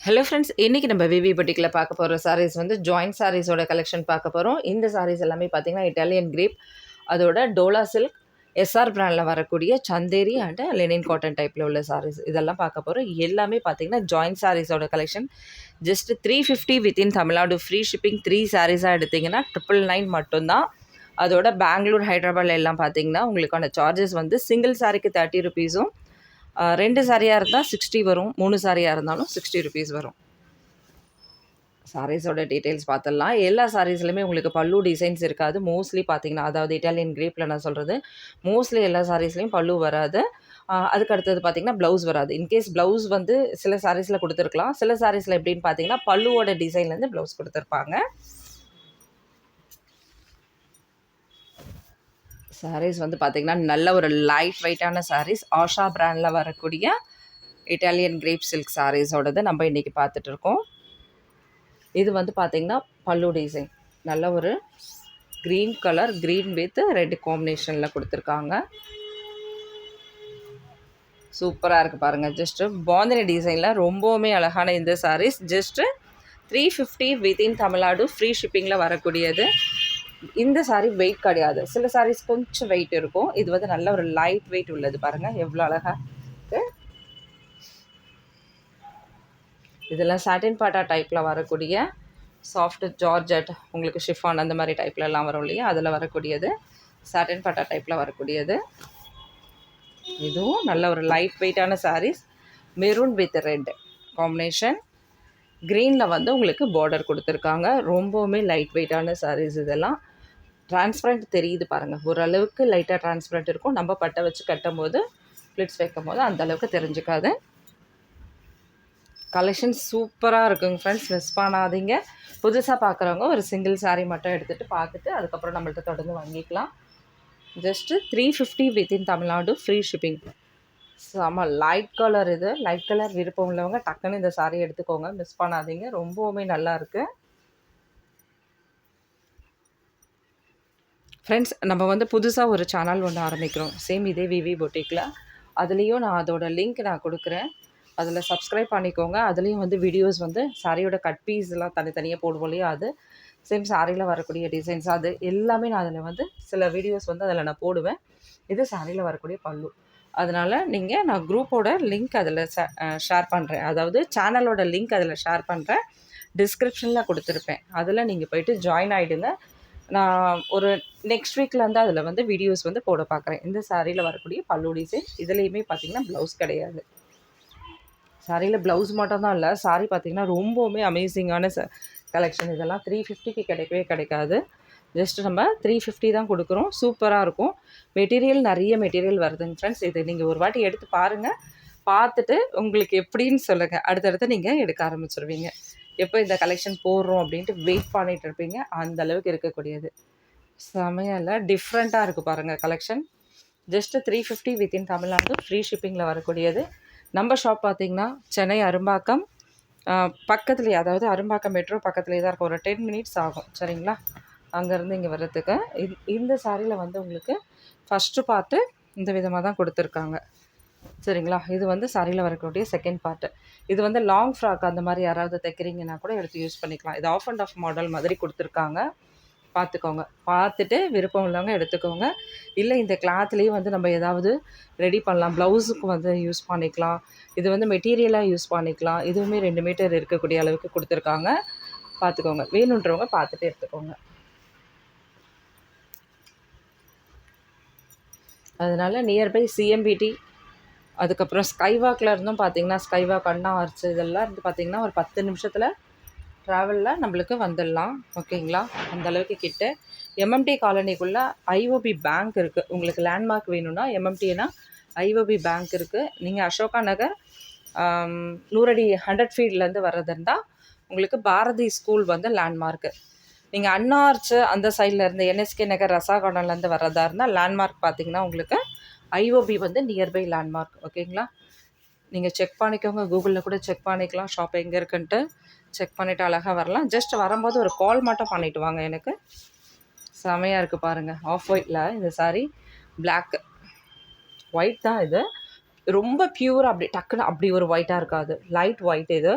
Hello friends, இன்றைக்கி நம்ம விவி பொட்டிக்கில் பார்க்க போகிற சாரீஸ் வந்து ஜாயின்ட் சாரீஸோட கலெக்ஷன் பார்க்க போகிறோம். இந்த சாரீஸ் எல்லாமே பார்த்திங்கன்னா இட்டாலியன் கிரேப், அதோட டோலா சில்க், எஸ்ஆர் பிராண்டில் வரக்கூடிய சந்தேரி அண்ட் லெனின் காட்டன் டைப்பில் உள்ள சாரீஸ் இதெல்லாம் பார்க்க போகிறோம். எல்லாமே பார்த்திங்கன்னா ஜாயின்ட் சாரீஸோட collection. Just 350 within Tamil Nadu free shipping. 3 சாரீஸாக எடுத்திங்கன்னா 999 மட்டும்தான். அதோட பெங்களூர், ஹைதராபாத் எல்லாம் பார்த்திங்கன்னா உங்களுக்கான சார்ஜஸ் வந்து சிங்கிள் சாரிக்கு 30 ருபீஸும், 2 சாரியாக இருந்தால் 60 வரும், 3 சாரியாக இருந்தாலும் 60 ருபீஸ் வரும். சாரீஸோட டீட்டெயில்ஸ் பார்த்துடலாம். எல்லா சாரீஸ்லையுமே உங்களுக்கு பல்லு டிசைன்ஸ் இருக்காது. மோஸ்ட்லி பார்த்தீங்கன்னா, அதாவது இட்டாலியன் கிரேப்பில் நான் சொல்கிறது, மோஸ்ட்லி எல்லா சாரீஸ்லையும் பல்லு வராது. அதுக்கு அடுத்தது பார்த்திங்கன்னா ப்ளவுஸ் வராது. இன்கேஸ் ப்ளவுஸ் வந்து சில சாரீஸில் கொடுத்துருக்கலாம். சில சாரீஸில் எப்படின்னு பார்த்தீங்கன்னா பல்லுவோட டிசைன்லேருந்து ப்ளவுஸ் கொடுத்துருப்பாங்க. சாரீஸ் வந்து பார்த்திங்கன்னா நல்ல ஒரு லைட் வெயிட்டான சாரீஸ். ஆஷா பிராண்டில் வரக்கூடிய இட்டாலியன் கிரேப் சில்க் சாரீஸோடது நம்ம இன்றைக்கி பார்த்துட்ருக்கோம். இது வந்து பார்த்திங்கன்னா பல்லு டிசைன் நல்ல ஒரு green colour, green with red காம்பினேஷனில் கொடுத்துருக்காங்க. சூப்பராக இருக்குது பாருங்கள். ஜஸ்ட்டு பாந்தினி டிசைனில் ரொம்பவுமே அழகான இந்த saris just 350 within Tamil Nadu free ஷிப்பிங்கில் வரக்கூடியது. இந்த சாரீ வெயிட் கிடையாது. சில சாரீஸ் கொஞ்சம் வெயிட் இருக்கும். இது வந்து நல்ல ஒரு லைட் வெயிட் உள்ளது. பாருங்கள் எவ்வளோ அழகாக இருக்குது. இதெல்லாம் சாட்டின் பாட்டா டைப்பில் வரக்கூடிய சாஃப்ட் ஜார்ஜட், உங்களுக்கு ஷிஃபான் அந்த மாதிரி டைப்லலாம் வரும் இல்லையா, அதில் வரக்கூடியது சாட்டின் பாட்டா டைப்பில் வரக்கூடியது. இதுவும் நல்ல ஒரு லைட் வெயிட்டான saris. Maroon with red combination. க்ரீனில் வந்து உங்களுக்கு பார்டர் கொடுத்துருக்காங்க. ரொம்பவுமே லைட் வெயிட்டான சாரீஸ். இதெல்லாம் டிரான்ஸ்பரண்ட் தெரியுது பாருங்கள். ஓரளவுக்கு லைட்டாக டிரான்ஸ்பரண்ட் இருக்கும். நம்ம பட்டை வச்சு கட்டும் போது, ஃப்ளிட்ஸ் வைக்கும் போது அந்தளவுக்கு தெரிஞ்சுக்காது. கலெக்ஷன் சூப்பராக இருக்குங்க ஃப்ரெண்ட்ஸ், மிஸ் பண்ணாதீங்க. புதுசாக பார்க்குறவங்க ஒரு சிங்கிள் சாரீ மட்டும் எடுத்துகிட்டு பார்த்துட்டு அதுக்கப்புறம் நம்மள்ட்ட தொடர்ந்து வாங்கிக்கலாம். Just 350 within Tamil Nadu free shipping. செம்ம லைட் கலர். இது லைட் கலர் விருப்பம் உள்ளவங்க டக்குன்னு இந்த சாரீ எடுத்துக்கோங்க, மிஸ் பண்ணாதீங்க. ரொம்பவுமே நல்லாயிருக்கு ஃப்ரெண்ட்ஸ். நம்ம வந்து புதுசாக ஒரு சேனல் ஒன்று ஆரம்பிக்கிறோம், சேம் இதே விவி பொட்டிக்கில். அதுலேயும் நான் அதோட லிங்க் நான் கொடுக்குறேன். அதில் சப்ஸ்கிரைப் பண்ணிக்கோங்க. அதுலேயும் வந்து வீடியோஸ் வந்து சாரியோட கட் பீஸ்லாம் தனித்தனியாக போடுவோம் இல்லையா, அது சேம் சாரியில் வரக்கூடிய டிசைன்ஸ் அது எல்லாமே நான் அதில் வந்து சில வீடியோஸ் வந்து அதில் நான் போடுவேன். இது சாரியில் வரக்கூடிய பல்லு. அதனால் நான் குரூப்போட லிங்க் அதில் ஷேர் பண்ணுறேன். அதாவது சேனலோட லிங்க் அதில் ஷேர் பண்ணுறேன், டிஸ்கிரிப்ஷனில் கொடுத்துருப்பேன். அதில் நீங்கள் போய்ட்டு ஜாயின் ஆகிடுங்க. நான் ஒரு நெக்ஸ்ட் வீக்கில் அதில் வந்து வீடியோஸ் வந்து போட பார்க்குறேன். இந்த சாரியில் வரக்கூடிய பல்லு டிசைன். இதுலேயுமே பார்த்திங்கன்னா ப்ளவுஸ் கிடையாது. சாரியில் ப்ளவுஸ் மட்டும் தான் இல்லை, சாரி பார்த்திங்கன்னா ரொம்பவுமே அமேசிங்கான கலெக்ஷன். இதெல்லாம் 350க்கு கிடைக்கவே கிடைக்காது. ஜஸ்ட் நம்ம 350 தான் கொடுக்குறோம். சூப்பராக இருக்கும். மெட்டீரியல் நிறைய மெட்டீரியல் வருதுங்க ஃப்ரெண்ட்ஸ். இது நீங்கள் ஒரு வாட்டி எடுத்து பாருங்கள், பார்த்துட்டு உங்களுக்கு எப்படின்னு சொல்லுங்கள். அடுத்தடுத்து நீங்கள் எடுக்க ஆரம்பிச்சிருவீங்க. எப்போ இந்த கலெக்ஷன் போடுறோம் அப்படின்ட்டு வெயிட் பண்ணிகிட்டு இருப்பீங்க. அந்தளவுக்கு இருக்கக்கூடியது. செமையில் டிஃப்ரெண்ட்டாக இருக்குது பாருங்கள் collection. Just 350 within Tamil Nadu free ஷிப்பிங்கில் வரக்கூடியது. நம்ம ஷாப் பார்த்திங்கன்னா சென்னை அரும்பாக்கம் பக்கத்துலேயே, அதாவது அரும்பாக்கம் மெட்ரோ பக்கத்துலேயே தான் இருக்கும். ஒரு 10 மினிட்ஸ் ஆகும் சரிங்களா, அங்கேருந்து இங்கே வர்றதுக்கு. இந்த சாரியில் வந்து உங்களுக்கு ஃபஸ்ட்டு பார்ட்டு இந்த விதமாக தான் கொடுத்துருக்காங்க சரிங்களா. இது வந்து சாரியில் வரக்கூடிய செகண்ட் பார்ட்டு. இது வந்து லாங் ஃப்ராக் அந்த மாதிரி யாராவது தைக்கிறீங்கன்னா கூட எடுத்து யூஸ் பண்ணிக்கலாம். இது ஆஃப் அண்ட் ஆஃப் மாடல் மாதிரி கொடுத்துருக்காங்க. பார்த்துக்கோங்க, பார்த்துட்டு விருப்பம் உள்ளவங்க எடுத்துக்கோங்க. இல்லை இந்த கிளாத்லேயே வந்து நம்ம ஏதாவது ரெடி பண்ணலாம், ப்ளவுஸுக்கு வந்து யூஸ் பண்ணிக்கலாம். இது வந்து மெட்டீரியலாக யூஸ் பண்ணிக்கலாம். இதுவுமே 2 மீட்டர் இருக்கக்கூடிய அளவுக்கு கொடுத்துருக்காங்க. பார்த்துக்கோங்க, வேணுன்றவங்க பார்த்துட்டு எடுத்துக்கோங்க. அதனால் நியர்பை சிஎம்பிடி, அதுக்கப்புறம் ஸ்கைவாக்கில் இருந்தும் பார்த்திங்கன்னா ஸ்கைவாக், அண்ணா ஆர்ச் இதெல்லாம் இருந்து பார்த்திங்கன்னா ஒரு 10 நிமிஷத்தில் ட்ராவலில் நம்மளுக்கு வந்துடலாம் ஓகேங்களா. அந்தளவுக்கு கிட்ட. எம்எம்டி காலனிக்குள்ளே ஐஓபி பேங்க் இருக்குது. உங்களுக்கு லேண்ட்மார்க் வேணும்னா எம்எம்டினா ஐஓபி பேங்க் இருக்குது. நீங்கள் அசோகா நகர் 100 அடி 100 ஃபீட்லேருந்து வர்றது இருந்தால் உங்களுக்கு பாரதி ஸ்கூல் வந்து லேண்ட்மார்க்கு. நீங்கள் அண்ணா ஆர்ச் அந்த சைடில் இருந்து என்எஸ்கே நகர் ரசா கார்டன்லேருந்து வர்றதா இருந்தால் லேண்ட்மார்க் பார்த்திங்கன்னா உங்களுக்கு ஐஓபி வந்து நியர்பை லேண்ட்மார்க் ஓகேங்களா. நீங்கள் செக் பண்ணிக்கோங்க, கூகுளில் கூட செக் பண்ணிக்கலாம் ஷாப் எங்கே இருக்குன்ட்டு. செக் பண்ணிவிட்டு அழகாக வரலாம். ஜஸ்ட் வரும்போது ஒரு கால் மட்டும் பண்ணிவிட்டு வாங்க எனக்கு. செமையாக இருக்குது பாருங்கள். ஆஃப் ஒயிட்டில் இந்த சாரீ, பிளாக் ஒயிட் தான் இது. ரொம்ப பியூராக அப்படி டக்குன்னு அப்படி ஒரு ஒயிட்டாக இருக்காது, லைட் ஒயிட் இது.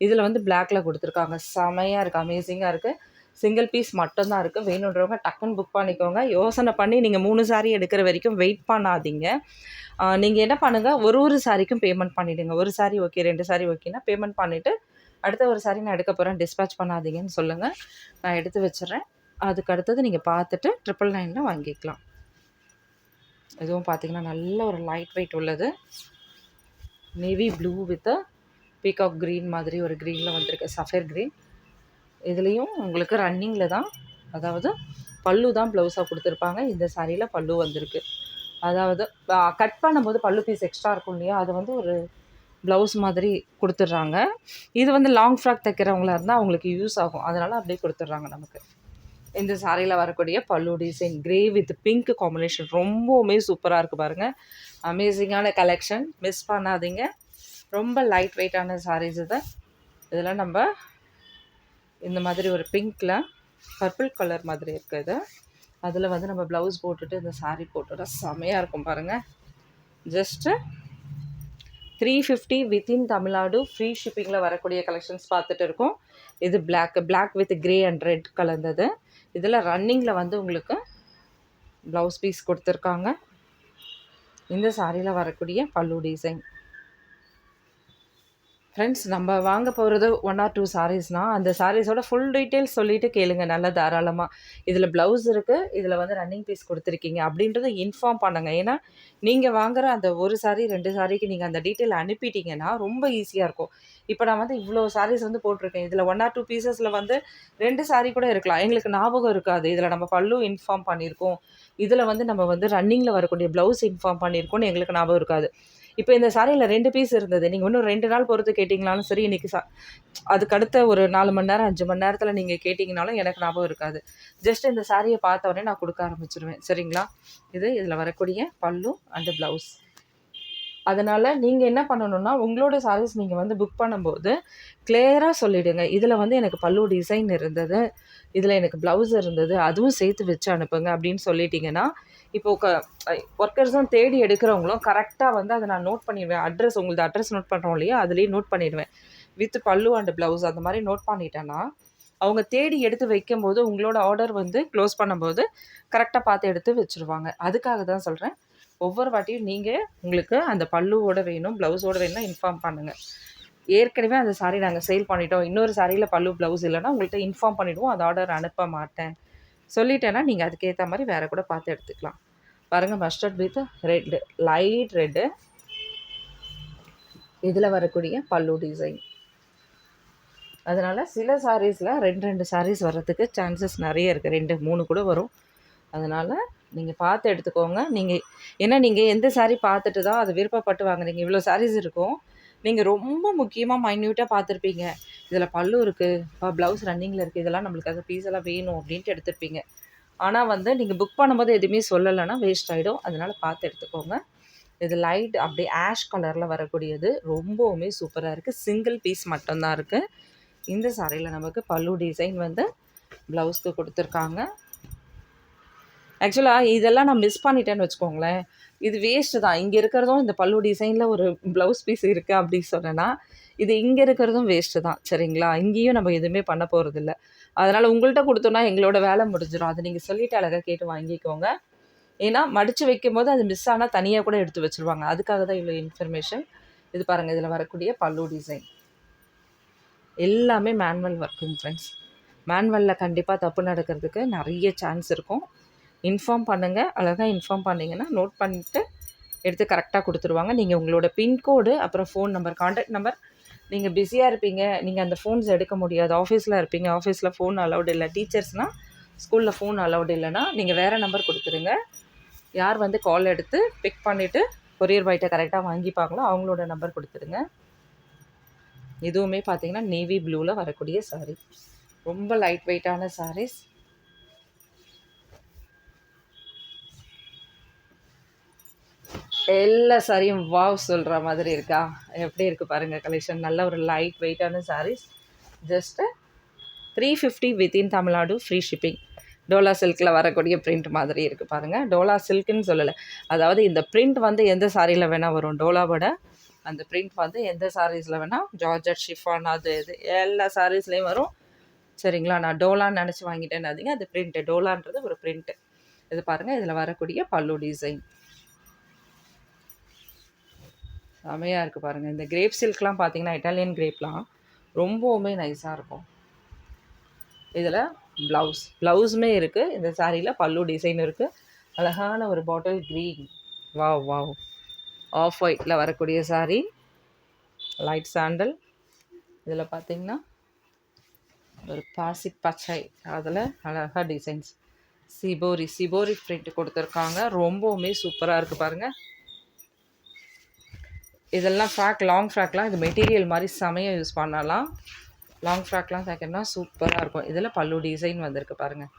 இதில் வந்து பிளாக்ல கொடுத்துருக்காங்க. செமையாக இருக்குது, அமேசிங்காக இருக்குது. சிங்கிள் பீஸ் மட்டும்தான் இருக்குது. வேணுன்றவங்க டக்குன்னு புக் பண்ணிக்கோங்க. யோசனை பண்ணி நீங்கள் 3 சாரீ எடுக்கிற வரைக்கும் வெயிட் பண்ணாதீங்க. நீங்கள் என்ன பண்ணுங்கள், ஒரு சாரிக்கும் பேமெண்ட் பண்ணிவிடுங்க. ஒரு சாரீ ஓகே, 2 சாரீ ஓகேன்னா பேமெண்ட் பண்ணிவிட்டு அடுத்த ஒரு சாரீ நான் எடுக்க போகிறேன், டிஸ்பேச் பண்ணாதீங்கன்னு சொல்லுங்கள். நான் எடுத்து வச்சிடுறேன். அதுக்கு அடுத்தது நீங்கள் பார்த்துட்டு 999 வாங்கிக்கலாம். இதுவும் பார்த்தீங்கன்னா நல்ல ஒரு லைட் வெயிட் உள்ளது. Navy blue with peacock green மாதிரி ஒரு க்ரீனில் வந்திருக்கு, சஃபேர் க்ரீன். இதுலேயும் உங்களுக்கு ரன்னிங்கில் தான், அதாவது பல்லு தான் ப்ளவுஸாக கொடுத்துருப்பாங்க. இந்த சாரியில் பல்லு வந்திருக்கு. அதாவது கட் பண்ணும்போது பல்லு பீஸ் எக்ஸ்ட்ரா இருக்கும் இல்லையா, அது வந்து ஒரு ப்ளவுஸ் மாதிரி கொடுத்துட்றாங்க. இது வந்து லாங் ஃப்ராக் தைக்கிறவங்களா இருந்தால் அவங்களுக்கு யூஸ் ஆகும், அதனால் அப்படியே கொடுத்துட்றாங்க நமக்கு. இந்த சாரியில் வரக்கூடிய பல்லு design grey with pink combination ரொம்பவுமே சூப்பராக இருக்குது பாருங்கள். அமேசிங்கான கலெக்ஷன், மிஸ் பண்ணாதீங்க. ரொம்ப லைட் வெயிட்டான சாரீஸ் இது. இதெல்லாம் நம்ம இந்த மாதிரி ஒரு பிங்க்கில் பர்பிள் கலர் மாதிரி இருக்குது இது. அதில் வந்து நம்ம ப்ளவுஸ் போட்டுட்டு இந்த சாரீ போட்டுட்டா செமையாக இருக்கும் பாருங்கள். ஜஸ்ட்டு 350 வித்தின் தமிழ்நாடு ஃப்ரீ ஷிப்பிங்கில் வரக்கூடிய கலெக்ஷன்ஸ் பார்த்துட்டு இருக்கோம். இது black with grey and red கலந்தது. இதில் ரன்னிங்கில் வந்து உங்களுக்கு ப்ளவுஸ் பீஸ் கொடுத்துருக்காங்க. இந்த சாரியில் வரக்கூடிய பல்லு டிசைன். ஃப்ரெண்ட்ஸ், நம்ம வாங்க போகிறது 1 or 2 சாரீஸ்னால் அந்த சாரீஸோட ஃபுல் டீட்டெயில்ஸ் சொல்லிவிட்டு கேளுங்க நல்லா தாராளமாக. இதில் ப்ளவுஸ் இருக்குது, இதில் வந்து ரன்னிங் பீஸ் கொடுத்துருக்கீங்க அப்படின்றத இன்ஃபார்ம் பண்ணுங்கள். ஏன்னா நீங்கள் வாங்குகிற அந்த ஒரு சாரீ 2 சாரீக்கு நீங்கள் அந்த டீட்டெயில் அனுப்பிட்டீங்கன்னா ரொம்ப ஈஸியாக இருக்கும். இப்போ நான் வந்து இவ்வளோ சாரீஸ் வந்து போட்டிருக்கேன். இதில் 1 or 2 பீசஸில் வந்து 2 சாரீ கூட இருக்கலாம், எங்களுக்கு ஞாபகம் இருக்காது. இதில் நம்ம பல்லு இன்ஃபார்ம் பண்ணியிருக்கோம், இதில் வந்து நம்ம வந்து ரன்னிங்கில் வரக்கூடிய ப்ளவுஸ் இன்ஃபார்ம் பண்ணியிருக்கோன்னு எங்களுக்கு ஞாபகம் இருக்காது. இப்போ இந்த சாரியில் 2 பீஸ் இருந்தது, நீங்கள் இன்னும் 2 நாள் பொறுத்து கேட்டிங்கனாலும் சரி, இன்றைக்கி அதுக்கு அடுத்த ஒரு 4 மணி நேரம் 5 மணி நேரத்தில் நீங்கள் கேட்டிங்கனாலும் எனக்கு ஞாபகம் இருக்காது. ஜஸ்ட் இந்த சாரியை பார்த்த உடனே நான் கொடுக்க ஆரம்பிச்சிருவேன், சரிங்களா? இதில் வரக்கூடிய பல்லு அண்டு ப்ளவுஸ். அதனால் நீங்கள் என்ன பண்ணணுன்னா, உங்களோட சாரீஸ் நீங்கள் வந்து புக் பண்ணும்போது கிளியராக சொல்லிவிடுங்க. இதில் வந்து எனக்கு பல்லு டிசைன் இருந்தது, இதில் எனக்கு ப்ளவுஸ் இருந்தது, அதுவும் சேர்த்து வச்சு அனுப்புங்க அப்படின்னு சொல்லிட்டிங்கன்னா, இப்போது ஒர்க்கர்ஸும் தேடி எடுக்கிறவங்களும் கரெக்டாக வந்து அதை நான் நோட் பண்ணிடுவேன். உங்களது அட்ரஸ் நோட் பண்ணுறோம் இல்லையா, அதுலேயே நோட் பண்ணிடுவேன். வித் பல்லு அண்ட் ப்ளவுஸ் அந்த மாதிரி நோட் பண்ணிட்டேன்னா, அவங்க தேடி எடுத்து வைக்கும்போது உங்களோட ஆர்டர் வந்து க்ளோஸ் பண்ணும்போது கரெக்டாக பார்த்து எடுத்து வச்சுருவாங்க. அதுக்காக தான் சொல்கிறேன். ஒவ்வொரு வாட்டியும் நீங்கள் உங்களுக்கு அந்த பல்லுவோட வேணும், ப்ளவுஸோடு வேணும்னா இன்ஃபார்ம் பண்ணுங்கள். ஏற்கனவே அந்த சாரீ நாங்கள் சேல் பண்ணிட்டோம், இன்னொரு சாரியில் பல்லு ப்ளவுஸ் இல்லைன்னா உங்கள்கிட்ட இன்ஃபார்ம் பண்ணிவிடுவோம், அந்த ஆர்டர் அனுப்ப மாட்டேன் சொல்லிட்டேன்னா நீங்கள் அதுக்கேற்ற மாதிரி வேறு கூட பார்த்து எடுத்துக்கலாம். பாருங்கள், mustard with red, light red. இதில் வரக்கூடிய பல்லு டிசைன். அதனால் சில சாரீஸில் 2 சாரீஸ் வர்றதுக்கு சான்சஸ் நிறைய இருக்குது, 2 3 கூட வரும். அதனால் நீங்கள் பார்த்து எடுத்துக்கோங்க. ஏன்னா நீங்கள் எந்த சாரீ பார்த்துட்டு தான் அது விருப்பப்பட்டு வாங்குறீங்க. இவ்வளோ சாரீஸ் இருக்கும், நீங்கள் ரொம்ப முக்கியமாக மைன்யூட்டாக பார்த்துருப்பீங்க. இதில் பல்லு இருக்குது, ப்ளவுஸ் ரன்னிங்கில் இருக்குது, இதெல்லாம் நம்மளுக்கு அந்த பீஸ் எல்லாம் வேணும் அப்படின்ட்டு எடுத்துருப்பீங்க. ஆனால் வந்து நீங்கள் புக் பண்ணும்போது எதுவுமே சொல்லலைன்னா வேஸ்ட் ஆகிடும். அதனால் பார்த்து எடுத்துக்கோங்க. இது லைட் அப்படியே ஆஷ் கலரில் வரக்கூடியது, ரொம்பவுமே சூப்பராக இருக்குது. சிங்கிள் பீஸ் மட்டும்தான் இருக்குது. இந்த சாரியில் நமக்கு பல்லு டிசைன் வந்து ப்ளவுஸ்க்கு கொடுத்துருக்காங்க. ஆக்சுவலாக இதெல்லாம் நான் மிஸ் பண்ணிட்டேன்னு வச்சுக்கோங்களேன், இது வேஸ்ட்டு தான். இங்கே இருக்கிறதும் இந்த பல்லு டிசைனில் ஒரு ப்ளவுஸ் பீஸ் இருக்குது அப்படின்னு சொன்னேன்னா, இது இங்கே இருக்கிறதும் வேஸ்ட்டு தான், சரிங்களா? இங்கேயும் நம்ம எதுவுமே பண்ண போகிறதில்ல. அதனால் உங்கள்கிட்ட கொடுத்தோன்னா எங்களோட வேலை முடிஞ்சிடும். அதை நீங்கள் சொல்லிவிட்டு அழகாக கேட்டு வாங்கிக்கோங்க. ஏன்னா மடித்து வைக்கும்போது அது மிஸ் ஆனால் தனியாக கூட எடுத்து வச்சுருவாங்க. அதுக்காக தான் இவ்வளோ இன்ஃபர்மேஷன். இது பாருங்கள், இதில் வரக்கூடிய பல்லு டிசைன் எல்லாமே மேனுவல் ஒர்க்குங்க ஃப்ரெண்ட்ஸ். மேனுவலில் கண்டிப்பாக தப்பு நடக்கிறதுக்கு நிறைய சான்ஸ் இருக்கும். இன்ஃபார்ம் பண்ணுங்கள், அழகாக இன்ஃபார்ம் பண்ணிங்கன்னா நோட் பண்ணிவிட்டு எடுத்து கரெக்டாக கொடுத்துருவாங்க. நீங்கள் உங்களோட பின்கோடு, அப்புறம் ஃபோன் நம்பர், கான்டாக்ட் நம்பர். நீங்கள் பிஸியாக இருப்பீங்க, நீங்கள் அந்த ஃபோன்ஸ் எடுக்க முடியாது, ஆஃபீஸில் இருப்பீங்க, ஆஃபீஸில் ஃபோன் அலௌட் இல்லை, டீச்சர்ஸ்னால் ஸ்கூலில் ஃபோன் அலௌட் இல்லைன்னா நீங்கள் வேறு நம்பர் கொடுத்துருங்க. யார் வந்து கால் எடுத்து பிக் பண்ணிவிட்டு கொரியர் பாய்கிட்ட கரெக்டாக வாங்கிப்பாங்களோ அவங்களோட நம்பர் கொடுத்துருங்க. இதுவுமே பார்த்தீங்கன்னா நேவி ப்ளூவில் வரக்கூடிய சாரீ, ரொம்ப லைட் வெயிட்டான சாரீஸ். எல்லா சாரியும் வாவ் சொல்கிற மாதிரி இருக்கா? எப்படி இருக்குது பாருங்கள் கலெக்ஷன். நல்ல ஒரு லைட் வெயிட்டான saris. Just 350 within Tamil Nadu free shipping. Dola சில்கில் வரக்கூடிய பிரிண்ட் மாதிரி இருக்குது பாருங்கள். டோலா சில்க்குன்னு சொல்லலை, அதாவது இந்த பிரிண்ட் வந்து எந்த சாரியில் வேணால் வரும். டோலாவோட அந்த பிரிண்ட் வந்து எந்த சாரீஸில் வேணால், ஜார்ஜட், ஷிஃபான், அது இது எல்லா சாரீஸ்லேயும் வரும். சரிங்களா? நான் டோலான்னு நினச்சி வாங்கிட்டேன்னாதீங்க, அது பிரிண்ட்டு. டோலான்றது ஒரு பிரிண்ட்டு. இது பாருங்கள், இதில் வரக்கூடிய பல்லு டிசைன் செமையாக இருக்குது பாருங்கள். இந்த கிரேப் சில்க்லாம் பார்த்தீங்கன்னா, இட்டாலியன் கிரேப்லாம் ரொம்பவுமே நைஸாக இருக்கும். இதில் ப்ளவுஸுமே இருக்குது. இந்த சாரியில் பல்லு டிசைன் இருக்குது. அழகான ஒரு bottle green, wow wow, off ஒயிட்டில் வரக்கூடிய சாரீ, லைட் சாண்டல். இதில் பார்த்திங்கன்னா ஒரு பாசி பச்சை, அதில் அழகாக டிசைன்ஸ், சிபோரி பிரிண்ட் கொடுத்துருக்காங்க. ரொம்பவுமே சூப்பராக இருக்குது பாருங்கள். இதெல்லாம் ஃப்ராக், லாங் ஃப்ராக்லாம் இது மெட்டீரியல் மாதிரி செமையாக யூஸ் பண்ணலாம். லாங் ஃப்ராக்லாம் தைக்கணும்னா சூப்பராக இருக்கும். இதில் பல்லு டிசைன் வந்திருக்கு பாருங்கள்.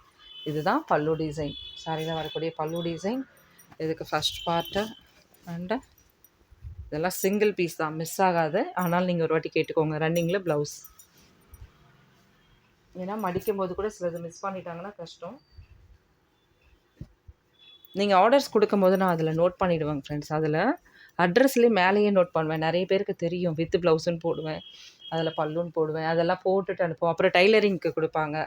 இதுதான் பல்லு டிசைன், சாரியில் வரக்கூடிய பல்லு டிசைன். இதுக்கு ஃபஸ்ட் பார்ட்டு அண்டு இதெல்லாம் சிங்கிள் பீஸ் தான், மிஸ் ஆகாது. ஆனால் நீங்கள் ஒரு வாட்டி கேட்டுக்கோங்க. ரன்னிங்கில் ப்ளவுஸ், ஏன்னா மடிக்கும் போது கூட சிலது மிஸ் பண்ணிட்டாங்கன்னா கஷ்டம். நீங்கள் ஆர்டர்ஸ் கொடுக்கும்போது நான் அதில் நோட் பண்ணிவிடுவேங்க ஃப்ரெண்ட்ஸ். அதில் அட்ரஸ்லேயே மேலேயே நோட் பண்ணுவேன். நிறைய பேருக்கு தெரியும், வித் ப்ளவுஸுன்னு போடுவேன், அதில் பல்லுன்னு போடுவேன். அதெல்லாம் போட்டுட்டு அனுப்புவோம். அப்புறம் டைலரிங்க்கு கொடுப்பாங்க.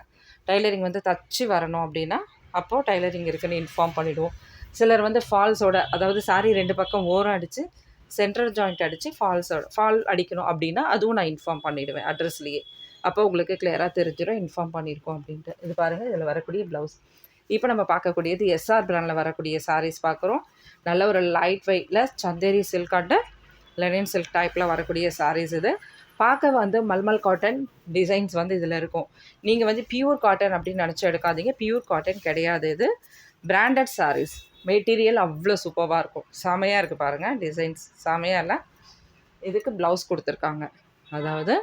டைலரிங் வந்து தச்சு வரணும் அப்படின்னா அப்போது டைலரிங் இருக்குன்னு இன்ஃபார்ம் பண்ணிவிடுவோம். சிலர் வந்து ஃபால்ஸோட, அதாவது சாரி 2 பக்கம் ஓரம் அடித்து சென்ட்ரல் ஜாயிண்ட் அடித்து ஃபால் அடிக்கணும் அப்படின்னா அதுவும் நான் இன்ஃபார்ம் பண்ணிவிடுவேன் அட்ரஸ்லேயே. அப்போ உங்களுக்கு கிளியராக தெரிஞ்சிடும் இன்ஃபார்ம் பண்ணியிருக்கோம் அப்படின்ட்டு. இது பாருங்கள், இதில் வரக்கூடிய ப்ளவுஸ். இப்போ நம்ம பார்க்கக்கூடியது எஸ்ஆர் பிராண்டில் வரக்கூடிய சாரீஸ் பார்க்குறோம். நல்ல ஒரு லைட் வெயிட்டில் Chanderi silk and Lenin silk டைப்பில் வரக்கூடிய சாரீஸ். இது பார்க்க வந்து மல்மல் காட்டன் டிசைன்ஸ் வந்து இதில் இருக்கும். நீங்கள் வந்து பியூர் காட்டன் அப்படின்னு நினச்சி எடுக்காதீங்க, பியூர் காட்டன் கிடையாது. இது பிராண்டட் சாரீஸ். மெட்டீரியல் அவ்வளோ சூப்பராக இருக்கும். செமையாக இருக்குது பாருங்கள், டிசைன்ஸ் செமையாக இல்லை. இதுக்கு ப்ளவுஸ் கொடுத்துருக்காங்க, அதாவது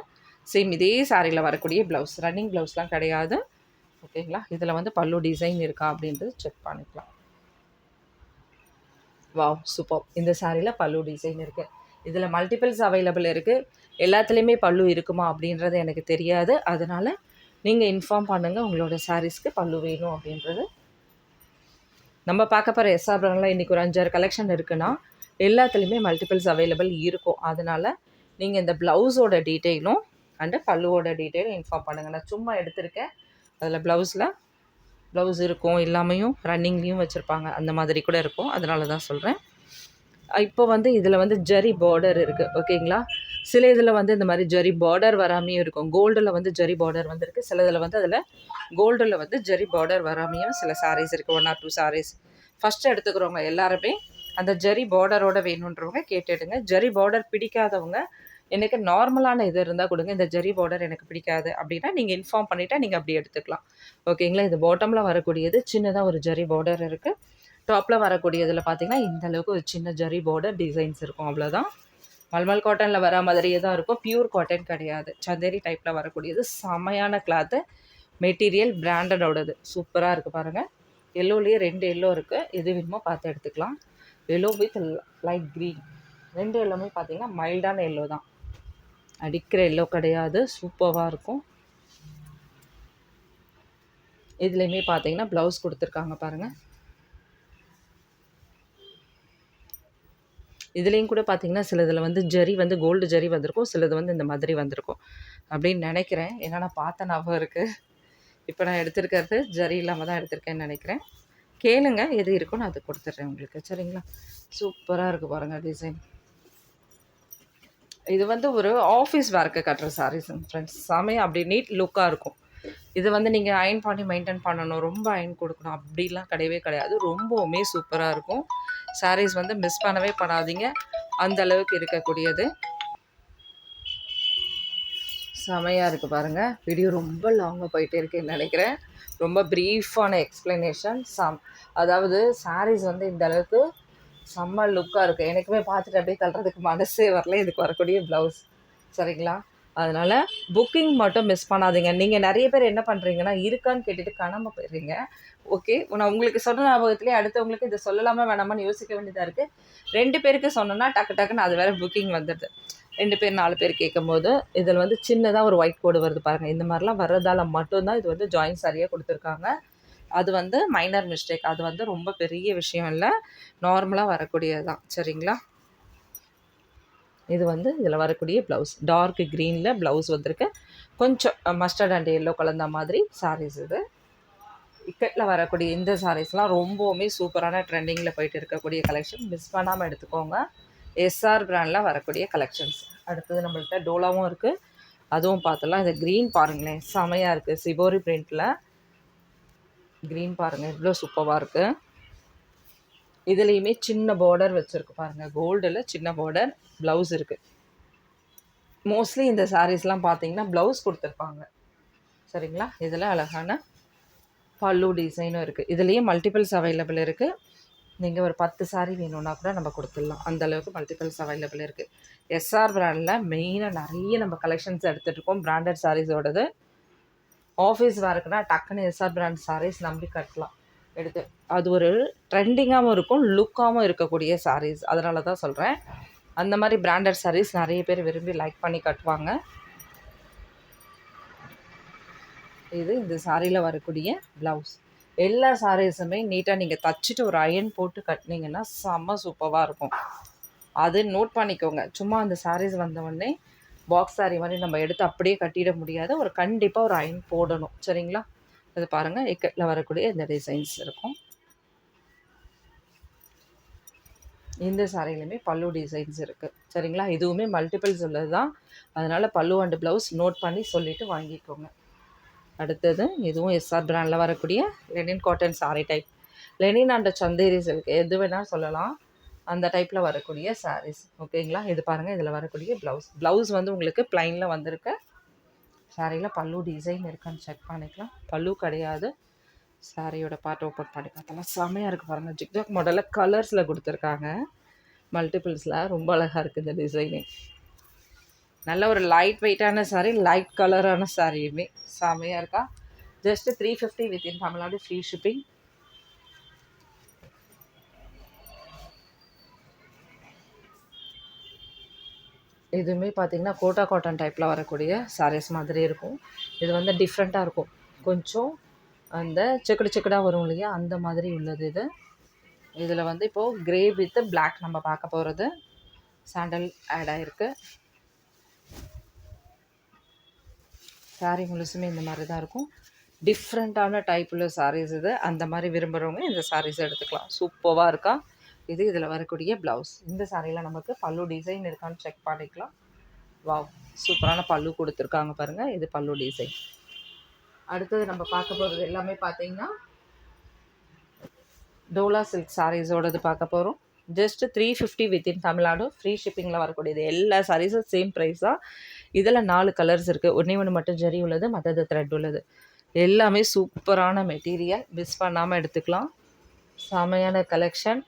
சேம் இதே சாரியில் வரக்கூடிய ப்ளவுஸ், ரன்னிங் ப்ளவுஸ்லாம் கிடையாது. ஓகேங்களா? இதில் வந்து பல்லு டிசைன் இருக்கா அப்படின்றது செக் பண்ணிக்கலாம். Wow, super. இந்த சாரியில் பல்லு டிசைன் இருக்குது. இதில் மல்டிபிள்ஸ் அவைலபிள் இருக்குது. எல்லாத்துலேயுமே பல்லு இருக்குமா அப்படின்றது எனக்கு தெரியாது. அதனால் நீங்கள் இன்ஃபார்ம் பண்ணுங்கள் உங்களோட சாரீஸ்க்கு பல்லு வேணும் அப்படின்றது. நம்ம பார்க்க போகிற எஸ்ஆர் பிராண்டில் இன்றைக்கி ஒரு 5-6 கலெக்ஷன் இருக்குன்னா எல்லாத்துலேயுமே மல்டிபிள்ஸ் அவைலபிள் இருக்கும். அதனால் நீங்கள் இந்த ப்ளவுஸோட டீட்டெயிலும் அண்டு பல்லுவோட டீட்டெயிலும் இன்ஃபார்ம் பண்ணுங்கள். நான் சும்மா எடுத்திருக்கேன். அதில் ப்ளவுஸ் இருக்கும், எல்லாமையும் ரன்னிங்லேயும் வச்சுருப்பாங்க, அந்த மாதிரி கூட இருக்கும். அதனால தான் சொல்கிறேன். இப்போ வந்து இதில் வந்து ஜரி பார்டர் இருக்குது. ஓகேங்களா? சில இதில் வந்து இந்த மாதிரி ஜரி பார்டர் வராமையும் இருக்கும். கோல்டில் வந்து ஜரி பார்டர் வந்துருக்கு. சில இதில் வந்து அதில் கோல்டில் வந்து ஜரி பார்டர் வராமையும் சில சாரீஸ் இருக்குது. 1 or 2 சாரீஸ் ஃபஸ்ட்டு எடுத்துக்கிறவங்க எல்லாருமே அந்த ஜரி பார்டரோட வேணுன்றவங்க கேட்டுடுங்க. ஜரி பார்டர் பிடிக்காதவங்க எனக்கு நார்மலான இது இருந்தால் கொடுங்க, இந்த ஜரி பார்டர் எனக்கு பிடிக்காது அப்படின்னா நீங்கள் இன்ஃபார்ம் பண்ணிவிட்டா நீங்கள் அப்படி எடுத்துக்கலாம். ஓகேங்களா? இது பாட்டமில் வரக்கூடியது சின்னதாக ஒரு ஜரி பார்டர் இருக்குது. டாப்பில் வரக்கூடியதில் பார்த்திங்கன்னா இந்தளவுக்கு ஒரு சின்ன ஜரி பார்டர் டிசைன்ஸ் இருக்கும், அவ்வளோதான். மல்மல் காட்டனில் வர மாதிரியே தான் இருக்கும், பியூர் காட்டன் கிடையாது. சந்தேரி டைப்பில் வரக்கூடியது செமையான கிளாத்து, மெட்டீரியல் பிராண்டடோடது, சூப்பராக இருக்குது பாருங்கள். எல்லோலேயே 2 எல்லோ இருக்குது, எது வேணுமோ பார்த்து எடுத்துக்கலாம். எல்லோ வித் லைட் க்ரீன், 2 எல்லோமே பார்த்திங்கன்னா மைல்டான எல்லோ தான், அடிக்கிற எல்லோ கிடையாது, சூப்பராக இருக்கும். இதுலேயுமே பார்த்தீங்கன்னா ப்ளவுஸ் கொடுத்துருக்காங்க பாருங்கள். இதுலேயும் கூட பார்த்தீங்கன்னா சிலதில் வந்து ஜரி வந்து கோல்டு ஜரி வந்திருக்கும், சிலது வந்து இந்த மாதிரி வந்திருக்கும் அப்படின்னு நினைக்கிறேன். ஏன்னா நான் பார்த்த ஞாபகம் இருக்குது. இப்போ நான் எடுத்திருக்கிறது ஜரி இல்லாமல் தான் எடுத்திருக்கேன்னு நினைக்கிறேன். கேளுங்க எது இருக்கோ நான் அது கொடுத்துட்றேன் உங்களுக்கு. சரிங்களா? சூப்பராக இருக்குது பாருங்கள் டிசைன். இது வந்து ஒரு ஆஃபீஸ் ஒர்க்கு கட்டுற சாரீஸுங்க ஃப்ரெண்ட்ஸ். செமையாக அப்படி நீட் லுக்காக இருக்கும். இது வந்து நீங்கள் அயன் பண்ணி மெயின்டைன் பண்ணணும், ரொம்ப அயன் கொடுக்கணும் அப்படிலாம் கிடையவே கிடையாது. ரொம்பவுமே சூப்பராக இருக்கும். சாரீஸ் வந்து மிஸ் பண்ணவே பண்ணாதீங்க, அந்த அளவுக்கு இருக்கக்கூடியது. செமையாக இருக்குது பாருங்கள். வீடியோ ரொம்ப லாங்காக போயிட்டே இருக்குன்னு நினைக்கிறேன். ரொம்ப ப்ரீஃபான எக்ஸ்ப்ளனேஷன். அதாவது சாரீஸ் வந்து இந்த அளவுக்கு செம்ம லுக்காக இருக்குது. எனக்குமே பார்த்துட்டு அப்படியே தள்ளுறதுக்கு மனசே வரல. இதுக்கு வரக்கூடிய ப்ளவுஸ். சரிங்களா? அதனால் புக்கிங் மட்டும் மிஸ் பண்ணாதீங்க. நீங்கள் நிறைய பேர் என்ன பண்ணுறீங்கன்னா இருக்கான்னு கேட்டுட்டு காணாமல் போயிடுறீங்க. ஓகே, நான் உங்களுக்கு சொன்ன ஞாபகத்துலேயே அடுத்தவங்களுக்கு இதை சொல்லலாமா வேணாமான்னு யோசிக்க வேண்டியதாக இருக்குது. 2 பேருக்கு சொன்னோன்னா டக்குன்னு அது வேறு புக்கிங் வந்துடுது. 2 பேர் 4 பேர் கேட்கும்போது இதில் வந்து சின்னதாக ஒரு ஒயிட் கோடு வருது பாருங்கள். இந்த மாதிரிலாம் வர்றதால மட்டும்தான் இது வந்து ஜாயின் சாரியாக கொடுத்துருக்காங்க. அது வந்து மைனர் மிஸ்டேக். அது வந்து ரொம்ப பெரிய விஷயம் இல்ல. நார்மலா வரக்கூடியது தான். சரிங்களா? இது வந்து இதில் வரக்கூடிய ப்ளவுஸ். டார்க் க்ரீனில் ப்ளவுஸ் வந்திருக்கு. கொஞ்சம் மஸ்டர்ட் அண்ட் எல்லோ கலந்த மாதிரி சாரீஸ் இது. இக்கட்டில் வரக்கூடிய இந்த சாரீஸ்லாம் ரொம்பவுமே சூப்பரான ட்ரெண்டிங்கில் போயிட்டு இருக்கக்கூடிய கலெக்ஷன். மிஸ் பண்ணாமல் எடுத்துக்கோங்க. எஸ்ஆர் பிராண்டில் வரக்கூடிய கலெக்ஷன்ஸ். அடுத்தது நம்மள்கிட்ட டோலாவும் இருக்குது. அதுவும் பார்த்துலாம். இந்த க்ரீன் பாருங்களேன், செமையாக இருக்குது. சிபோரி பிரிண்டில் க்ரீன் பாருங்கள் எவ்வளோ சூப்பராக இருக்குது. இதுலேயுமே சின்ன பார்டர் வச்சுருக்கு பாருங்கள். கோல்டில் சின்ன பார்டர் ப்ளவுஸ் இருக்குது. மோஸ்ட்லி இந்த சாரீஸ்லாம் பார்த்தீங்கன்னா ப்ளவுஸ் கொடுத்துருப்பாங்க. சரிங்களா? இதில் அழகான பல்லு டிசைனும் இருக்குது. இதுலேயே மல்டிபிள்ஸ் அவைலபிள் இருக்குது. நீங்கள் ஒரு 10 சாரீ வேணும்னா கூட நம்ம கொடுத்துடலாம். அந்தளவுக்கு மல்டிபிள்ஸ் அவைலபிள் இருக்குது. எஸ்ஆர் பிராண்டில் மெயினாக நிறைய நம்ம கலெக்ஷன்ஸ் எடுத்துகிட்டு இருக்கோம். பிராண்டட் சாரீஸோடது. ஆஃபீஸ் வேறுக்குன்னா டக்குன்னு எஸ்ஆர் பிராண்ட் சாரீஸ் நம்பி கட்டலாம் எடுத்து. அது ஒரு ட்ரெண்டிங்காகவும் இருக்கும், லுக்காகவும் இருக்கக்கூடிய சாரீஸ். அதனால தான் சொல்கிறேன். அந்த மாதிரி பிராண்டட் சாரீஸ் நிறைய பேர் விரும்பி லைக் பண்ணி கட்டுவாங்க. இது இந்த சாரியில் வரக்கூடிய ப்ளவுஸ். எல்லா சாரீஸுமே நீட்டாக நீங்கள் தச்சுட்டு ஒரு அயன் போட்டு கட்டினீங்கன்னா செம்ம சூப்பராக இருக்கும். அது நோட் பண்ணிக்கோங்க. சும்மா அந்த சாரீஸ் வந்தவுடனே பாக்ஸ் சாரீ மாதிரி நம்ம எடுத்து அப்படியே கட்டிட முடியாது. ஒரு கண்டிப்பாக ஒரு அயன் போடணும். சரிங்களா? இது பாருங்கள், இக்கட்டில் வரக்கூடிய இந்த டிசைன்ஸ் இருக்கும். இந்த சாரிலையுமே பல்லு டிசைன்ஸ் இருக்குது. சரிங்களா? இதுவுமே மல்டிபிள்ஸ் உள்ளது தான். அதனால் பல்லு அண்டு ப்ளவுஸ் நோட் பண்ணி சொல்லிவிட்டு வாங்கிக்கோங்க. அடுத்தது இதுவும் எஸ்ஆர் பிராண்டில் வரக்கூடிய Lenin cotton sari type. Lenin and Chanderi silk எது வேணால் சொல்லலாம். அந்த டைப்பில் வரக்கூடிய சாரீஸ். ஓகேங்களா? இது பாருங்கள், இதில் வரக்கூடிய ப்ளவுஸ் வந்து உங்களுக்கு ப்ளைனில் வந்திருக்கு. சாரியில் பல்லு டிசைன் இருக்கான்னு செக் பண்ணிக்கலாம். பல்லு கிடையாது. சாரியோட பார்ட் ஓப்பன் பண்ணி பார்த்தலாம். செம்மையாக இருக்குது பாருங்கள். ஜிக்ஜாக் மாடலில் கலர்ஸில் கொடுத்துருக்காங்க. மல்டிபிள்ஸில் ரொம்ப அழகாக இருக்குது இந்த டிசைனு. நல்ல ஒரு லைட் வெயிட்டான சாரீ, லைட் கலரான சாரியுமே செம்மையாக இருக்கா. Just 350 within Tamil Nadu free shipping. இதுவுமே பார்த்திங்கன்னா கோட்டா காட்டன் டைப்பில் வரக்கூடிய சாரீஸ் மாதிரி இருக்கும். இது வந்து டிஃப்ரெண்ட்டாக இருக்கும். கொஞ்சம் அந்த செக்குடு செக்குடாக வரும் இல்லையா, அந்த மாதிரி உள்ளது இது. இதில் வந்து இப்போது கிரே வித் பிளாக் நம்ம பார்க்க போகிறது. சாண்டல் ஆட் ஆகிருக்கு. சாரீ முழுசுமே இந்த மாதிரி தான் இருக்கும். டிஃப்ரெண்ட்டான டைப் உள்ள சாரீஸ் இது. அந்த மாதிரி விரும்புகிறவங்க இந்த சாரீஸ் எடுத்துக்கலாம். சூப்பராக இருக்கா. இது இதில் வரக்கூடிய ப்ளவுஸ். இந்த சாரியில் நமக்கு பல்லு டிசைன் இருக்கான்னு செக் பண்ணிக்கலாம். வாவ், சூப்பரான பல்லு கொடுத்துருக்காங்க பாருங்கள். இது பல்லு டிசைன். அடுத்தது நம்ம பார்க்க போகிறது எல்லாமே பார்த்தீங்கன்னா டோலா சில்க் சாரீஸோடது பார்க்க போகிறோம். ஜஸ்ட் 350 வித்தின் தமிழ்நாடு ஃப்ரீ ஷிப்பிங்கில் வரக்கூடியது. எல்லா சாரீஸும் சேம் ப்ரைஸ் தான். இதில் 4 கலர்ஸ் இருக்குது. ஒன்று மட்டும் ஜரி உள்ளது, மற்றது த்ரெட் உள்ளது. எல்லாமே சூப்பரான மெட்டீரியல். மிஸ் பண்ணாமல் எடுத்துக்கலாம். செமையான கலெக்ஷன்.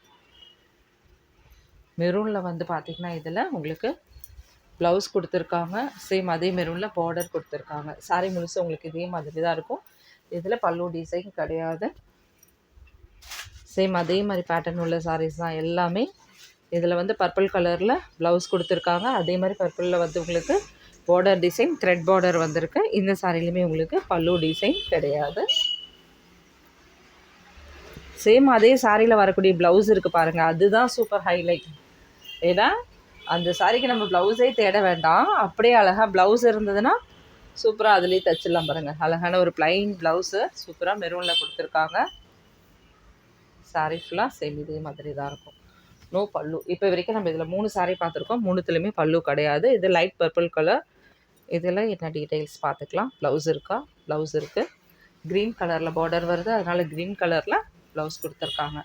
மெரூனில் வந்து பார்த்திங்கன்னா இதில் உங்களுக்கு ப்ளவுஸ் கொடுத்துருக்காங்க. சேம் அதே மெரூனில் பார்டர் கொடுத்துருக்காங்க. சாரீ முழுசு உங்களுக்கு இதே மாதிரி தான் இருக்கும். இதில் பல்லு டிசைன் கிடையாது. சேம் அதே மாதிரி பேட்டர்ன் உள்ள சாரீஸ் தான் எல்லாமே. இதில் வந்து பர்பிள் கலரில் ப்ளவுஸ் கொடுத்துருக்காங்க. அதே மாதிரி பர்பிளில் வந்து உங்களுக்கு பார்டர் டிசைன், த்ரெட் பார்டர் வந்திருக்கு. இந்த சாரிலையுமே உங்களுக்கு பல்லு டிசைன் கிடையாது. சேம் அதே சாரியில் வரக்கூடிய ப்ளவுஸ் இருக்குது பாருங்கள். அதுதான் சூப்பர் ஹைலைட். ஏன்னா அந்த சாரிக்கு நம்ம ப்ளவுஸே தேட வேண்டாம். அப்படியே அழகாக ப்ளவுஸ் இருந்ததுன்னா சூப்பராக அதுலேயே தைச்சிடலாம் பாருங்கள். அழகான ஒரு ப்ளைன் ப்ளவுஸு சூப்பராக மெரூனில் கொடுத்துருக்காங்க. சாரீ ஃபுல்லாக சேம் இதே மாதிரி தான் இருக்கும். நோ பல்லு. இப்போ வரைக்கும் நம்ம இதில் 3 சாரீ பார்த்துருக்கோம். 3த்துலேயுமே பல்லு கிடையாது. இது லைட் பர்பிள் கலர். இதில் என்ன டீட்டெயில்ஸ் பார்த்துக்கலாம். ப்ளவுஸ் இருக்கா? ப்ளவுஸ் இருக்குது. க்ரீன் கலரில் பார்டர் வருது, அதனால் க்ரீன் கலரில் ப்ளவுஸ் கொடுத்துருக்காங்க.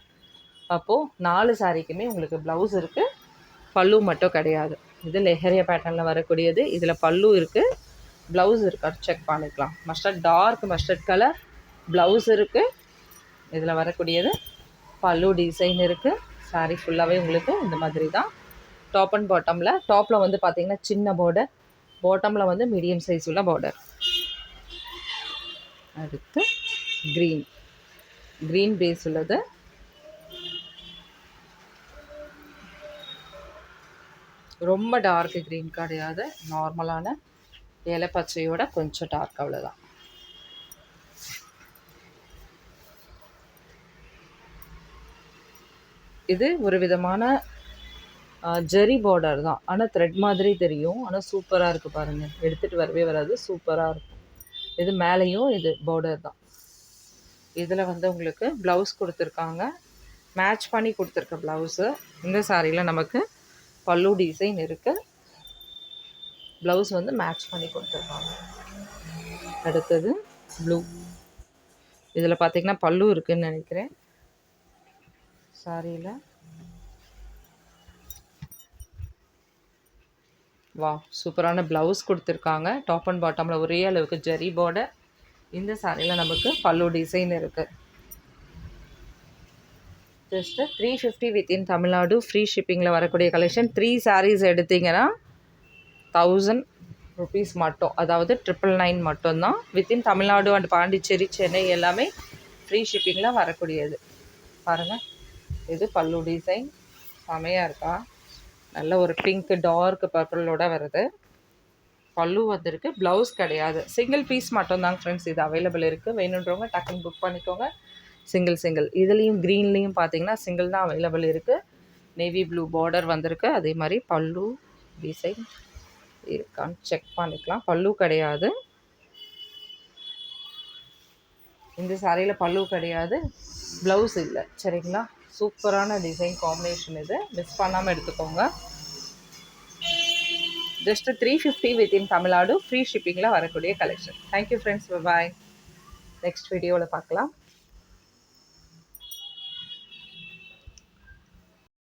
அப்போது 4 சாரீக்குமே உங்களுக்கு ப்ளவுஸ் இருக்குது, பல்லு மட்டும் கிடையாது. இது லெஹரியா பேட்டர்னில் வரக்கூடியது. இதில் பல்லு இருக்குது, ப்ளவுஸ் இருக்கான்னு செக் பண்ணிக்கலாம். Mustard, dark mustard colour blouse இருக்குது. இதில் வரக்கூடியது பல்லு டிசைன் இருக்குது. சாரீ ஃபுல்லாகவே உங்களுக்கு இந்த மாதிரி தான். டாப் அண்ட் பாட்டமில், டாப்பில் வந்து பார்த்திங்கன்னா சின்ன பார்டர், பாட்டமில் வந்து மீடியம் சைஸ் உள்ள பார்டர். அடுத்து க்ரீன் பேஸ் உள்ளது. ரொம்ப டார்க் க்ரீன் கிடையாது, நார்மலான இலை பச்சையோட கொஞ்சம் டார்க், அவ்வளோதான். இது ஒரு விதமான ஜெரி பார்டர் தான். ஆனால் த்ரெட் மாதிரி தெரியும். ஆனால் சூப்பராக இருக்குது பாருங்கள். எடுத்துகிட்டு வரவே வராது, சூப்பராக இருக்கும். இது மேலேயும் இது பார்டர் தான். இதில் வந்து உங்களுக்கு ப்ளவுஸ் கொடுத்துருக்காங்க, மேட்ச் பண்ணி கொடுத்துருக்க ப்ளவுஸு. இந்த சாரியில் நமக்கு பல்லு டிசைன் இருக்குது, ப்ளவுஸ் வந்து மேட்ச் பண்ணி கொடுத்துருக்காங்க. அடுத்தது ப்ளூ. இதில் பார்த்திங்கன்னா பல்லு இருக்குதுன்னு நினைக்கிறேன் சாரியில். வா, சூப்பரான ப்ளவுஸ் கொடுத்துருக்காங்க. டாப் அண்ட் பாட்டமில் ஒரே அளவுக்கு ஜெரி பார்டர். இந்த சாரியில் நமக்கு பல்லு டிசைன் இருக்குது. ஜஸ்ட்டு 350 வித்தின் தமிழ்நாடு ஃப்ரீ ஷிப்பிங்கில் வரக்கூடிய கலெக்ஷன். 3 சாரீஸ் எடுத்திங்கன்னா 1000 ருபீஸ் மட்டும், அதாவது 999 மட்டும்தான். வித்தின் தமிழ்நாடு அண்ட் பாண்டிச்சேரி, சென்னை எல்லாமே ஃப்ரீ ஷிப்பிங்கில் வரக்கூடியது. பாருங்கள், இது பல்லு டிசைன் செமையாக இருக்கா? நல்ல ஒரு பிங்க் டார்க் பர்பிளோட வருது. பல்லு வந்திருக்கு, ப்ளவுஸ் கிடையாது, சிங்கிள் பீஸ் மட்டும்தாங்க ஃப்ரெண்ட்ஸ் இது அவைலபிள் இருக்குது. வேணுன்றவங்க டக்குன்னு புக் பண்ணிக்கோங்க. சிங்கிள் இதுலேயும் க்ரீன்லேயும் பார்த்தீங்கன்னா சிங்கிள் தான் அவைலபிள் இருக்குது. நேவி ப்ளூ பார்டர் வந்திருக்கு. அதே மாதிரி பல்லு டிசைன் இருக்கான்னு செக் பண்ணிக்கலாம். பல்லு கிடையாது, இந்த சாரியில் பல்லு கிடையாது, ப்ளவுஸ் இல்லை. சரிங்களா? சூப்பரான டிசைன் காம்பினேஷன் இது, மிஸ் பண்ணாமல் எடுத்துக்கோங்க. ஜஸ்ட் 350 வித்தின் தமிழ்நாடு ஃப்ரீ ஷிப்பிங்கில் வரக்கூடிய கலெக்ஷன். தேங்க்யூ ஃப்ரெண்ட்ஸ், பாய். நெக்ஸ்ட் வீடியோவில் பார்க்கலாம்.